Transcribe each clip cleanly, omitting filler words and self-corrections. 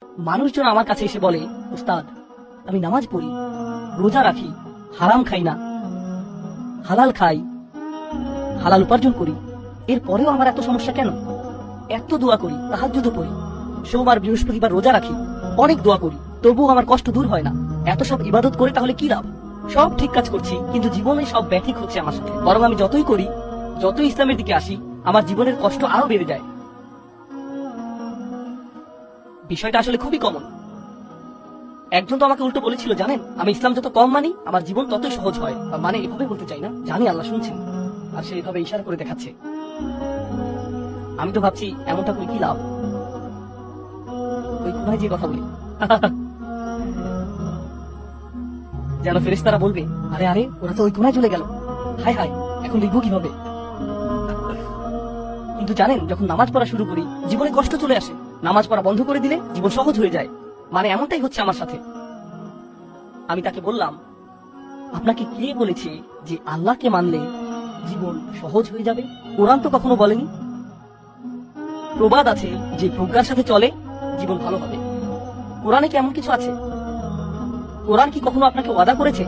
মানুষজন আমার কাছে এসে বলে, উস্তাদ আমি নামাজ পড়ি, রোজা রাখি, হারাম খাই না, হালাল খাই, হালাল উপার্জন করি, এরপরেও আমার এত সমস্যা কেন? এত দোয়া করি, তাহাজ্জুদ পড়ি, সোমবার বৃহস্পতিবার রোজা রাখি, অনেক দোয়া করি, তবুও আমার কষ্ট দূর হয় না। এত সব ইবাদত করে তাহলে কি লাভ? সব ঠিক কাজ করছি, কিন্তু জীবনে সব ব্যাঠিক হচ্ছে আমার সাথে। বরং আমি যতই করি, যতই ইসলামের দিকে আসি, আমার জীবনের কষ্ট আরো বেড়ে যায়। বিষয়টা আসলে খুবই কমন। একজন তো আমাকে উল্টো বলেছিল, জানেন, আমি ইসলাম যত কম মানি আমার জীবন ততই সহজ হয়। মানে এভাবে বলতে চাই না, জানি আল্লাহ শুনছেন, আর সে এভাবে ইশারা করে দেখাচ্ছে। আমি তো ভাবছি এমনটা করে কি লাভ, ওই কোনায় যে কথা বলি যেন ফেরেশতারা বলবে, আরে আরে ওরা তো ওই কোনায় চলে গেল, হায় হায় এখন লিখবো কিভাবে। কিন্তু জানেন, যখন নামাজ পড়া শুরু করি জীবনে কষ্ট চলে আসে, নামাজ পড়া বন্ধ করে দিলে জীবন সহজ হয়ে যায়। মানে এমনটাই হচ্ছে আমার সাথে। আমি তাকে বললাম, আপনাকে কে বলেছে যে আল্লাহকে মানলে জীবন সহজ হয়ে যাবে? কোরআন তো কখনো বলেনি। প্রবাদ আছে যে প্রজ্ঞার সাথে চলে জীবন ভালো হবে। কোরআনে কি এমন কিছু আছে? কোরআন কি কখনো আপনাকে ওয়াদা করেছে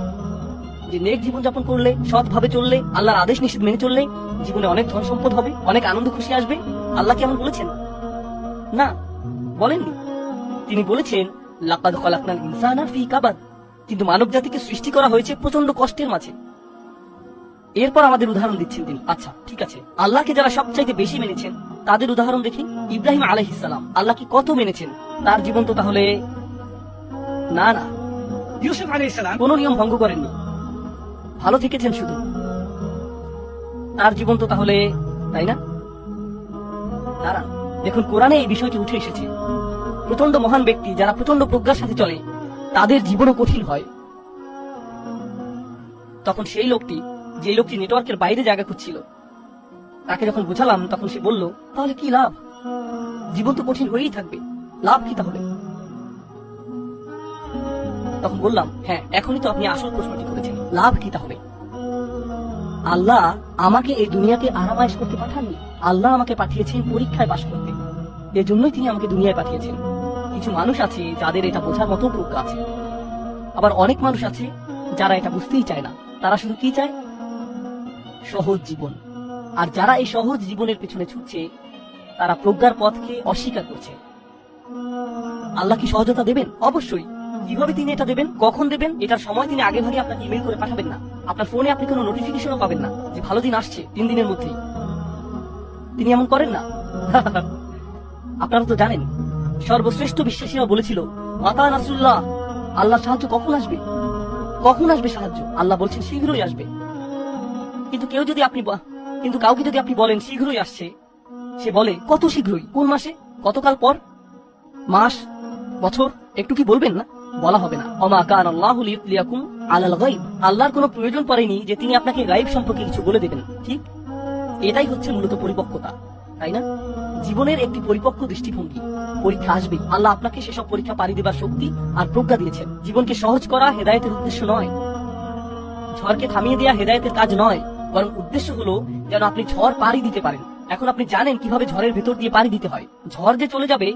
যে নেক জীবন যাপন করলে, সৎভাবে চললে, আল্লাহর আদেশ নিষেধ মেনে চললে জীবনে অনেক ধন সম্পদ হবে, অনেক আনন্দ খুশি আসবে? আল্লাহ কি এমন বলেছেন? না, বলেননি। তিনি বলেছেন, লাকাদ খালাকনাল ইনসানা ফি কাবাদ। কিন্তু মানব জাতিকে সৃষ্টি করা হয়েছে প্রচন্ড কষ্টের মাঝে। এরপর আমাদের উদাহরণ দিচ্ছেন তিনি। আচ্ছা ঠিক আছে, আল্লাহকে যারা সবচাইতে বেশি মেনেছেন তাদের উদাহরণ দেখি। ইব্রাহিম আলাইহিস সালাম আল্লাহ কি কত মেনেছেন, তার জীবন তো তাহলে না না। ইউসুফ আলাইহিস সালাম কোন নিয়ম ভঙ্গ করেননি, ভালো থেকেছেন শুধু, তার জীবন তো তাহলে, তাই না? তারা দেখুন, কোরআনে এই বিষয়টি উঠে এসেছে। প্রচন্ড মহান ব্যক্তি যারা প্রচন্ড প্রজ্ঞার সাথে চলে তাদের জীবনও কঠিন হয়। তখন সেই লোকটি, যে লোকটি নেটওয়ার্কের বাইরে জায়গা খুঁজছিল, তাকে যখন বোঝালাম তখন সে বলল, তাহলে কি লাভ? জীবন তো কঠিন হয়েই থাকবে, লাভ কি তাহলে? তখন বললাম, হ্যাঁ এখনই তো আপনি আসল প্রশ্নটি করেছেন, লাভ কি তাহলে? আল্লাহ আমাকে এই দুনিয়াকে আরামায়েশ করতে পাঠাননি, আল্লাহ আমাকে পাঠিয়েছেন পরীক্ষায় পাশ করতে। এর জন্যই তিনি আমাকে দুনিয়ায় পাঠিয়েছেন। কিছু মানুষ আছে যাদের এটা বোঝার মতো প্রজ্ঞা আছে, আবার অনেক মানুষ আছে যারা এটা বুঝতেই চায় না। তারা শুধু কি চায়? সহজ জীবন। আর যারা এই সহজ জীবনের পেছনে ছুটছে তারা প্রজ্ঞার পথকে অস্বীকার করছে। আল্লাহ কি সহজতা দেবেন? অবশ্যই। কিভাবে তিনি এটা দেবেন, কখন দেবেন, এটার সময় তিনি আগে ভাগে আপনাকে ইমেল করে পাঠাবেন না। আপনার ফোনে আপনি কোনো নোটিফিকেশনও পাবেন না যে ভালো দিন আসছে 3 দিনের মধ্যেই। তিনি এমন করেন না। আপনারা তো জানেন, সর্বশ্রেষ্ঠ বিশ্বাসীরা বলেছিল, মাতা নাসরুল্লাহ, আল্লাহ সাহায্য কখন আসবে, কখন আসবে সাহায্য? আল্লাহ বলছেন শীঘ্রই আসবে। কিন্তু কাউকে যদি আপনি বলেন শীঘ্রই আসছে, সে বলে কত শীঘ্রই, কোন মাসে, কতকাল পর, মাস, বছর, একটু কি বলবেন না? বলা হবে না। ওমা কানা আল্লাহু লিইতলিয়াকুম আলাল গায়ব। আল্লাহর কোনো প্রয়োজন পড়েনি যে তিনি আপনাকে গায়ব সম্পর্কে কিছু বলে দেবেন। ঠিক এটাই হচ্ছে মূলত পরিপক্কতা, তাই না? জীবনের একটি পরিপক্ক দৃষ্টিভঙ্গি। পরীক্ষা আসবে, আল্লাহ আপনাকে সেসব পরীক্ষা পাড়ি দেবার শক্তি আর প্রজ্ঞা দিয়েছেন। জীবনকে সহজ করা হেদায়েতের উদ্দেশ্য নয়, ঝড়কে থামিয়ে দেয়া হেদায়েতের কাজ নয়, বরং উদ্দেশ্য হলো যেন আপনি ঝড় পাড়ি দিতে পারেন। এখন আপনি জানেন কিভাবে ঝড়ের ভেতর দিয়ে পাড়ি দিতে হয়। ঝড় যে চলে যাবে